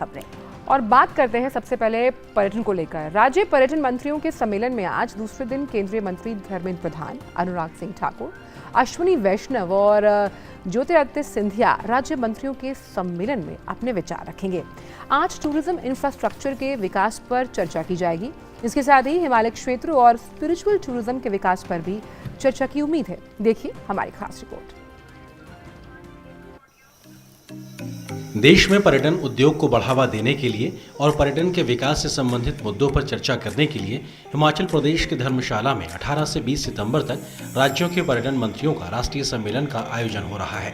खबरें। और बात करते हैं सबसे पहले पर्यटन को लेकर। राज्य पर्यटन मंत्रियों के सम्मेलन में आज दूसरे दिन केंद्रीय मंत्री धर्मेंद्र प्रधान, अनुराग सिंह ठाकुर, अश्विनी वैष्णव और ज्योतिरादित्य सिंधिया राज्य मंत्रियों के सम्मेलन में अपने विचार रखेंगे। आज टूरिज्म इंफ्रास्ट्रक्चर के विकास पर चर्चा की जाएगी। इसके साथ ही हिमालय क्षेत्र और स्पिरिचुअल टूरिज्म के विकास पर भी चर्चा की उम्मीद है। देखिए हमारी खास रिपोर्ट। देश में पर्यटन उद्योग को बढ़ावा देने के लिए और पर्यटन के विकास से संबंधित मुद्दों पर चर्चा करने के लिए हिमाचल प्रदेश के धर्मशाला में 18 से 20 सितंबर तक राज्यों के पर्यटन मंत्रियों का राष्ट्रीय सम्मेलन का आयोजन हो रहा है।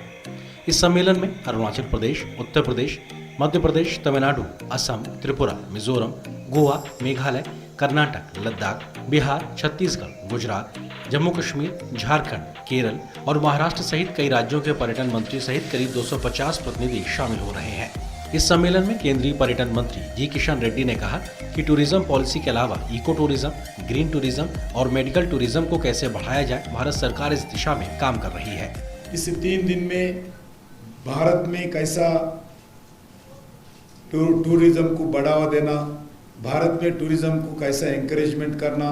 इस सम्मेलन में अरुणाचल प्रदेश, उत्तर प्रदेश, मध्य प्रदेश, तमिलनाडु, असम, त्रिपुरा, मिजोरम, गोवा, मेघालय, कर्नाटक, लद्दाख, बिहार, छत्तीसगढ़, गुजरात, जम्मू कश्मीर, झारखंड, केरल और महाराष्ट्र सहित कई राज्यों के पर्यटन मंत्री सहित करीब 250 प्रतिनिधि शामिल हो रहे हैं। इस सम्मेलन में केंद्रीय पर्यटन मंत्री जी किशन रेड्डी ने कहा कि टूरिज्म पॉलिसी के अलावा इको टूरिज्म, ग्रीन टूरिज्म और मेडिकल टूरिज्म को कैसे बढ़ाया जाए, भारत सरकार इस दिशा में काम कर रही है। इस 3 दिन में भारत में कैसा टूरिज्म को बढ़ावा देना, भारत में टूरिज्म को कैसा एनकरेजमेंट करना,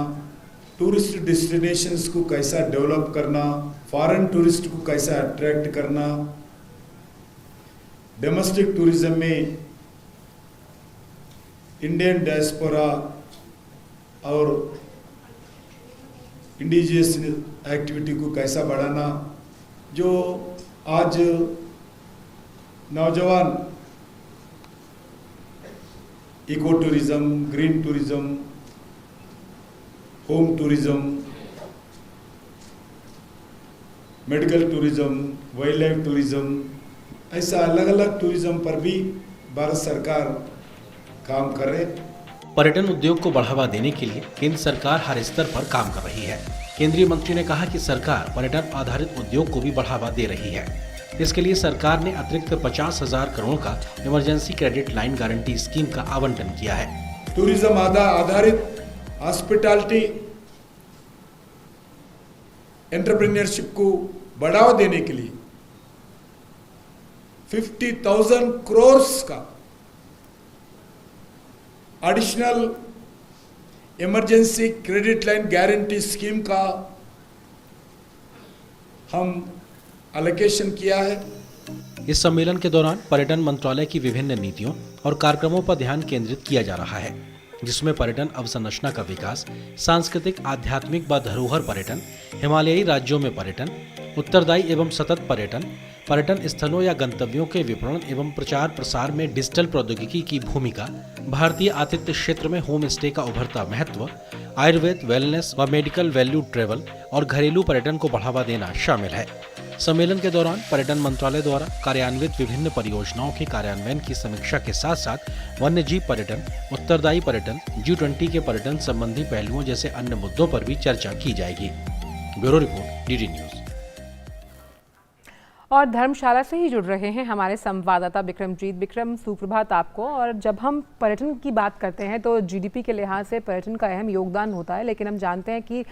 टूरिस्ट डेस्टिनेशंस को कैसा डेवलप करना, फॉरेन टूरिस्ट को कैसा अट्रैक्ट करना, डोमेस्टिक टूरिज्म में इंडियन डायस्पोरा और इंडिजियस एक्टिविटी को कैसा बढ़ाना, जो आज नौजवान eco tourism, green tourism, home tourism, medical tourism, wildlife tourism, ऐसा अलग अलग टूरिज्म पर भी भारत सरकार काम कर रहे। पर्यटन उद्योग को बढ़ावा देने के लिए केंद्र सरकार हर स्तर पर काम कर रही है। केंद्रीय मंत्री ने कहा कि सरकार पर्यटन आधारित उद्योग को भी बढ़ावा दे रही है। इसके लिए सरकार ने अतिरिक्त 50,000 करोड़ का emergency credit line guarantee scheme का आवंटन किया है। टूरिज्म आधारित हॉस्पिटैलिटी एंटरप्रेन्योरशिप को बढ़ावा देने के लिए 50,000 करोड़ का additional emergency credit line guarantee scheme का हम एलोकेशन किया है। इस सम्मेलन के दौरान पर्यटन मंत्रालय की विभिन्न नीतियों और कार्यक्रमों पर ध्यान केंद्रित किया जा रहा है, जिसमें पर्यटन अवसंरचना का विकास, सांस्कृतिक, आध्यात्मिक व धरोहर पर्यटन, हिमालयी राज्यों में पर्यटन, उत्तरदायी एवं सतत पर्यटन, पर्यटन स्थलों या गंतव्यों के विपणन एवं प्रचार प्रसार में डिजिटल प्रौद्योगिकी की भूमिका, भारतीय आतिथ्य क्षेत्र में होम स्टे का उभरता महत्व, आयुर्वेद, वेलनेस व मेडिकल वैल्यू ट्रेवल और घरेलू पर्यटन को बढ़ावा देना शामिल है। सम्मेलन के दौरान पर्यटन मंत्रालय द्वारा कार्यान्वित विभिन्न परियोजनाओं के कार्यान्वयन की समीक्षा के साथ साथ वन्य जीव पर्यटन, उत्तरदायी पर्यटन, G20 के पर्यटन संबंधी पहलुओं जैसे अन्य मुद्दों पर भी चर्चा की जाएगी। Bureau report, DD news. और धर्मशाला से ही जुड़ रहे हैं हमारे संवाददाता विक्रमजीत। विक्रम, सुप्रभात आपको। और जब हम पर्यटन की बात करते हैं तो GDP के लिहाज से पर्यटन का अहम योगदान होता है, लेकिन हम जानते हैं कि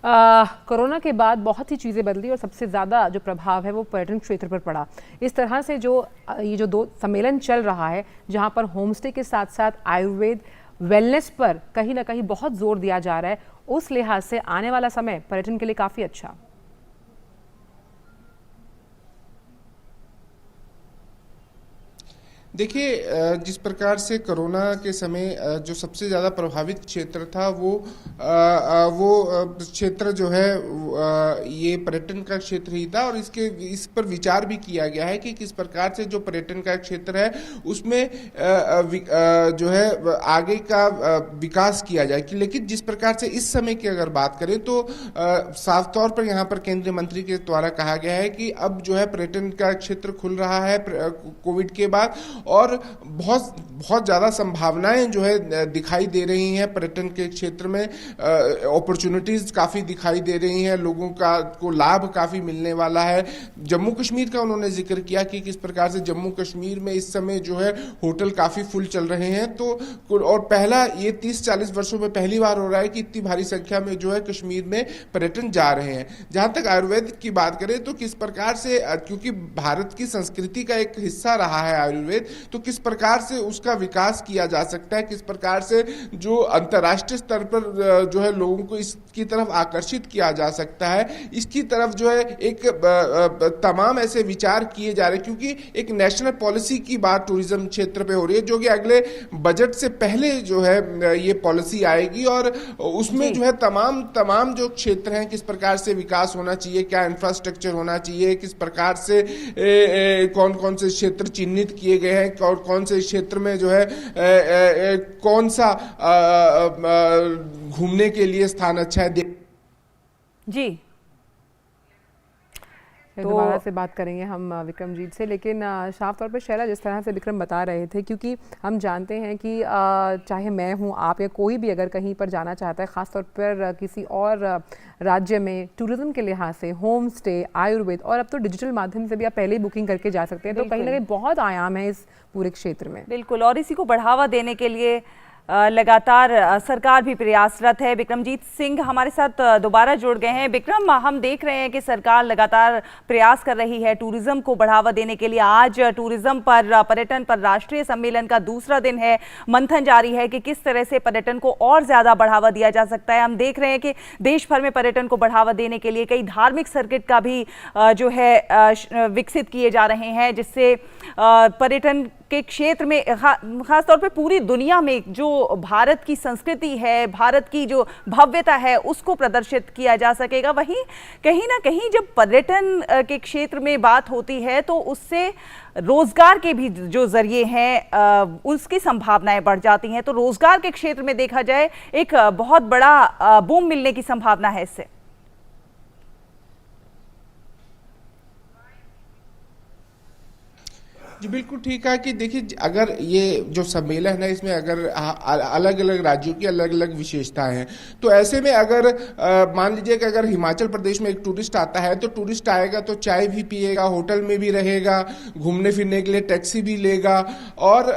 कोरोना के बाद बहुत ही चीज़ें बदली और सबसे ज़्यादा जो प्रभाव है वो पर्यटन क्षेत्र पर पड़ा। इस तरह से ये जो 2 सम्मेलन चल रहा है, जहां पर होमस्टे के साथ साथ आयुर्वेद, वेलनेस पर कहीं ना कहीं बहुत जोर दिया जा रहा है, उस लिहाज से आने वाला समय पर्यटन के लिए काफ़ी अच्छा। देखिए, जिस प्रकार से कोरोना के समय जो सबसे ज़्यादा प्रभावित क्षेत्र था वो क्षेत्र जो है ये पर्यटन का क्षेत्र ही था, और इस पर विचार भी किया गया है कि किस प्रकार से जो पर्यटन का क्षेत्र है उसमें जो है आगे का विकास किया जाए। लेकिन जिस प्रकार से इस समय की अगर बात करें तो साफ तौर पर यहाँ पर केंद्रीय मंत्री के द्वारा कहा गया है कि अब जो है पर्यटन का क्षेत्र खुल रहा है कोविड के बाद, और बहुत ज़्यादा संभावनाएं जो है दिखाई दे रही हैं पर्यटन के क्षेत्र में। अपॉर्चुनिटीज़ काफ़ी दिखाई दे रही हैं, लोगों को लाभ काफ़ी मिलने वाला है। जम्मू कश्मीर का उन्होंने जिक्र किया कि किस प्रकार से जम्मू कश्मीर में इस समय जो है होटल काफ़ी फुल चल रहे हैं। तो और पहला ये 30-40 वर्षों में पहली बार हो रहा है कि इतनी भारी संख्या में जो है कश्मीर में पर्यटन जा रहे हैं। जहाँ तक आयुर्वेद की बात करें तो किस प्रकार से, क्योंकि भारत की संस्कृति का एक हिस्सा रहा है आयुर्वेद, तो किस प्रकार से उसका विकास किया जा सकता है, किस प्रकार से जो अंतर्राष्ट्रीय स्तर पर जो है लोगों को इसकी तरफ आकर्षित किया जा सकता है, इसकी तरफ जो है एक तमाम ऐसे विचार किए जा रहे हैं, क्योंकि एक नेशनल पॉलिसी की बात टूरिज्म क्षेत्र पे हो रही है, जो कि अगले बजट से पहले जो है ये पॉलिसी आएगी और उसमें जो है तमाम जो क्षेत्र हैं किस प्रकार से विकास होना चाहिए, क्या इंफ्रास्ट्रक्चर होना चाहिए, किस प्रकार से कौन कौन से क्षेत्र चिन्हित किए गए हैं और कौन से क्षेत्र में जो है कौन सा घूमने के लिए स्थान अच्छा है। जी तो दोबारा से बात करेंगे हम विक्रमजीत से, लेकिन साफ तौर पे शैला, जिस तरह से विक्रम बता रहे थे, क्योंकि हम जानते हैं कि चाहे मैं हूं, आप या कोई भी अगर कहीं पर जाना चाहता है, ख़ास तौर पर किसी और राज्य में, टूरिज्म के लिहाज से होम स्टे, आयुर्वेद और अब तो डिजिटल माध्यम से भी आप पहले ही बुकिंग करके जा सकते हैं, तो कहीं ना कहीं बहुत आयाम है इस पूरे क्षेत्र में। बिल्कुल, और इसी को बढ़ावा देने के लिए लगातार सरकार भी प्रयासरत है। विक्रमजीत सिंह हमारे साथ दोबारा जुड़ गए हैं। विक्रम, हम देख रहे हैं कि सरकार लगातार प्रयास कर रही है टूरिज्म को बढ़ावा देने के लिए। आज टूरिज्म पर, पर्यटन पर राष्ट्रीय सम्मेलन का दूसरा दिन है, मंथन जारी है कि किस तरह से पर्यटन को और ज्यादा बढ़ावा दिया जा सकता है। हम देख रहे हैं कि देश भर में पर्यटन को बढ़ावा देने के लिए कई धार्मिक सर्किट का भी जो है विकसित किए जा रहे हैं, जिससे पर्यटन के क्षेत्र में खास तौर पे पूरी दुनिया में जो भारत की संस्कृति है, भारत की जो भव्यता है, उसको प्रदर्शित किया जा सकेगा। वहीं कहीं ना कहीं जब पर्यटन के क्षेत्र में बात होती है तो उससे रोजगार के भी जो जरिए हैं उसकी संभावनाएं बढ़ जाती हैं। तो रोजगार के क्षेत्र में देखा जाए एक बहुत बड़ा बूम मिलने की संभावना है इससे। जी बिल्कुल ठीक है कि देखिए, अगर ये जो सम्मेलन है इसमें अगर अलग अलग राज्यों की अलग अलग विशेषताएं हैं, तो ऐसे में अगर मान लीजिए कि अगर हिमाचल प्रदेश में एक टूरिस्ट आता है, तो टूरिस्ट आएगा तो चाय भी पिएगा, होटल में भी रहेगा, घूमने फिरने के लिए टैक्सी भी लेगा और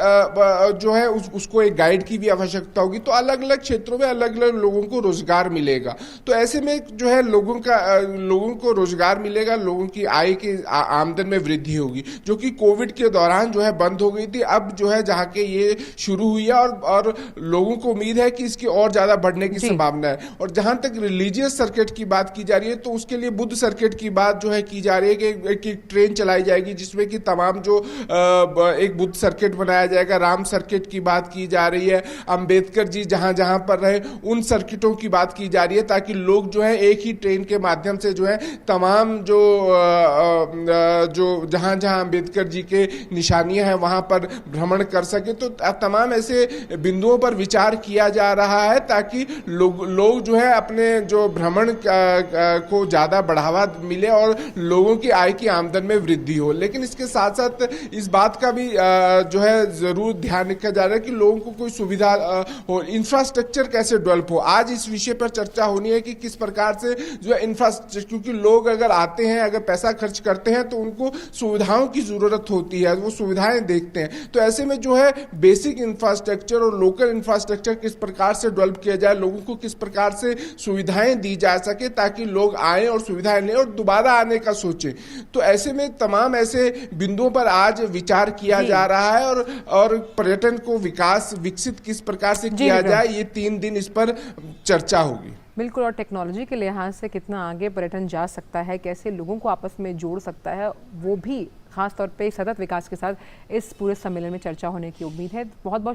जो है उसको एक गाइड की भी आवश्यकता होगी। तो अलग अलग क्षेत्रों में अलग अलग लोगों को रोजगार मिलेगा। तो ऐसे में जो है लोगों को रोजगार मिलेगा, लोगों की आय की आमदन में वृद्धि होगी, जो कि कोविड के दौरान जो है बंद हो गई थी। अब जो है जहाँ के ये शुरू हुई है और लोगों को उम्मीद है कि इसकी और ज्यादा बढ़ने की संभावना है। और जहां तक रिलीजियस सर्किट की बात की जा रही है, तो उसके लिए बुद्ध सर्किट की बात जो है की जा रही है कि ट्रेन चलाई जाएगी जिसमें कि तमाम जो एक बुद्ध सर्किट बनाया जाएगा। राम सर्किट की बात की जा रही है, अंबेडकर जी जहां जहां पर रहे उन सर्किटों की बात की जा रही है, ताकि लोग जो है एक ही ट्रेन के माध्यम से जो है तमाम जो जहां जहां अंबेडकर जी के निशानियां हैं वहां पर भ्रमण कर सके। तो तमाम ऐसे बिंदुओं पर विचार किया जा रहा है ताकि लोग जो है अपने जो भ्रमण को ज्यादा बढ़ावा मिले और लोगों की आय की आमदन में वृद्धि हो। लेकिन इसके साथ साथ इस बात का भी जो है जरूर ध्यान रखा जा रहा है कि लोगों को कोई सुविधा हो, इंफ्रास्ट्रक्चर कैसे डेवलप हो। आज इस विषय पर चर्चा होनी है कि किस प्रकार से जो है इंफ्रास्ट्रक्चर, क्योंकि लोग अगर आते हैं, अगर पैसा खर्च करते हैं तो उनको सुविधाओं की जरूरत होती है, वो सुविधाएं देखते हैं। तो ऐसे में जो है बेसिक इंफ्रास्ट्रक्चर और लोकल इंफ्रास्ट्रक्चर किस प्रकार से डेवलप किया जाए, लोगों को किस प्रकार से सुविधाएं दी जा सके ताकि लोग आए और सुविधाएं लें और दोबारा आने का सोचें। तो ऐसे में तमाम ऐसे बिंदुओं पर आज विचार किया जा रहा है और पर्यटन को विकसित किस प्रकार से किया जाए, ये 3 दिन इस पर चर्चा होगी। बिल्कुल, और टेक्नोलॉजी के लिहाज से कितना आगे पर्यटन जा सकता है, कैसे लोगों को आपस में जोड़ सकता है, वो भी खास तौर पे सतत विकास के साथ इस पूरे सम्मेलन में चर्चा होने की उम्मीद है। बहुत बहुत